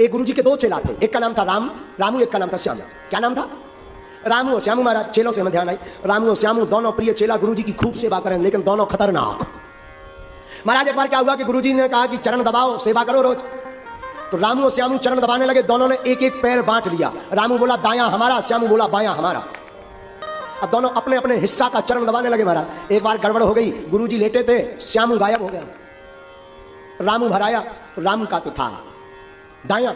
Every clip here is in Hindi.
एक गुरुजी के दो चेला थे, एक का नाम था रामू, एक का नाम था श्यामू। क्या नाम था? रामू और श्यामू महाराज। चेलों से हमें ध्यान आई, रामू और श्यामू दोनों प्रिय चेला, गुरुजी की खूब सेवा करें, लेकिन दोनों खतरनाक। महाराज एक बार क्या हुआ कि गुरुजी ने कहा कि चरण दबाओ, सेवा करो रोज। तो रामू और श्यामू चरण दबाने लगे, दोनों ने एक एक पैर बांट लिया। रामू बोला दायां हमारा, श्यामू बोला बायां हमारा। अब दोनों अपने अपने हिस्सा का चरण दबाने लगे। महाराज एक बार गड़बड़ हो गई, गुरुजी लेटे थे, श्यामू गायब हो गया। रामू भराया तो रामू का तो था दायां,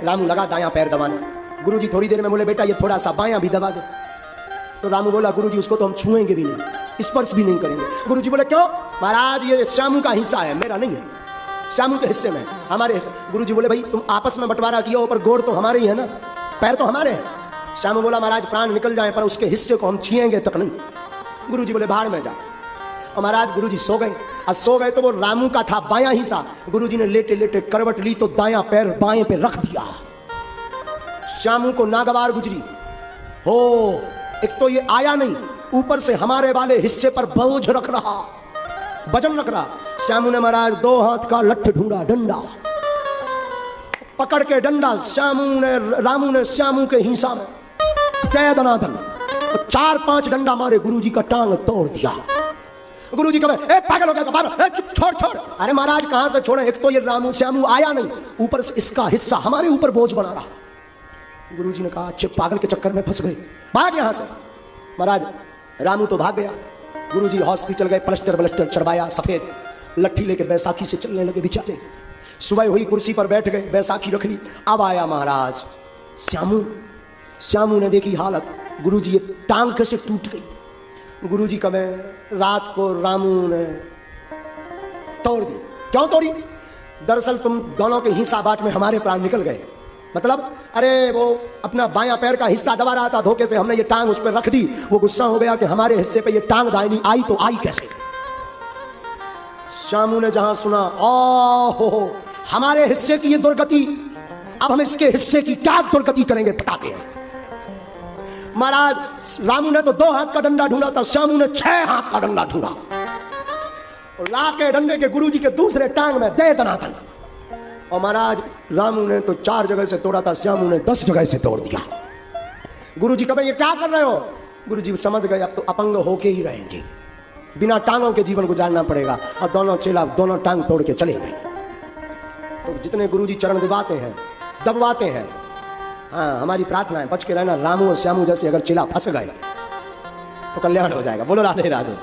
रामू लगा दायां पैर दबाने। गुरुजी थोड़ी देर में बोले बेटा ये थोड़ा सा बायां भी दबा दे। तो रामू बोला गुरुजी उसको तो हम छुएंगे भी नहीं, स्पर्श भी नहीं करेंगे। गुरुजी बोले क्यों? महाराज ये श्यामू का हिस्सा है, मेरा नहीं है, श्यामू के हिस्से में, हमारे हिस्से। गुरुजी बोले भाई तुम आपस में बंटवारा किया हो, पर गोड़ तो हमारे ही है ना, पैर तो हमारे हैं। श्यामू बोला महाराज प्राण निकल जाए पर उसके हिस्से को हम छीएंगे तक नहीं। गुरुजी बोले बाहर में जा। और महाराज गुरुजी सो गए। और सो गए तो वो रामू का था बायां हिस्सा, गुरुजी ने लेटे लेटे करवट ली तो दायां पैर बाएं पे रख दिया। श्यामू को नागवार गुजरी हो, एक तो ये आया नहीं, ऊपर से हमारे वाले हिस्से पर बोझ रख रहा, वजन रख रहा। श्यामू ने महाराज दो हाथ का लठ ढूंढा, डंडा पकड़ के डंडा रामू ने श्यामू के हिस्सा में दे दनादन 4-5 डंडा मारे, गुरुजी का टांग तोड़ दिया। गुरुजी कहे पागल हो गया, बाबा चुप, छोड़ छोड़। अरे महाराज कहां से छोड़े, एक तो ये रामू श्यामू आया नहीं, ऊपर से इसका हिस्सा हमारे ऊपर बोझ बना रहा। गुरुजी ने कहा अच्छे पागल के चक्कर में फंस गए, भाग यहां से। महाराज रामू तो भाग गया। गुरुजी हॉस्पिटल गए, प्लास्टर ब्लस्टर चढ़वाया, सफेद लट्ठी लेके बैसाखी से चलने लगे बेचारे। सुबह हुई कुर्सी पर बैठ गए, बैसाखी रख ली। अब आया महाराज श्यामू ने देखी हालत, गुरुजी ये टांग कैसे टूट गई। गुरुजी कहे रात को रामू ने तोड़ दी। क्यों तोड़ी? दरअसल तुम दोनों के हिस्सा बाट में हमारे प्राण निकल गए। मतलब अरे वो अपना बायां पैर का हिस्सा दबा रहा था, धोखे से हमने ये टांग उस पर रख दी, वो गुस्सा हो गया कि हमारे हिस्से पे ये टांग दाहिनी आई तो आई कैसे। श्यामू ने जहां सुना ओ हमारे हिस्से की ये दुर्गति, अब हम इसके हिस्से की क्या दुर्गति करेंगे बताते हैं। महाराज रामू ने तो 2 हाथ का डंडा ढूंढा था, श्यामू ने 6 हाथ का डंडा ढूंढा और ला के डंडे के गुरुजी के दूसरे टांग में दे दनादन। और महाराज रामू ने तो 4 जगह से तोड़ा था, श्यामू ने 10 जगह से तोड़ दिया। गुरुजी कहे ये क्या कर रहे हो? गुरुजी समझ गए अब तो अपंग होके ही रहेंगे, बिना टांगों के जीवन गुजारना पड़ेगा। और दोनों चेला दोनों टांग तोड़ के चले गए। तो जितने गुरुजी चरण दबाते हैं, दबवाते हैं, हाँ हमारी प्रार्थना है बच के रहना। रामू और श्यामू जैसे अगर चेला फंस गए तो कल्याण हो जाएगा। बोलो राधे राधे।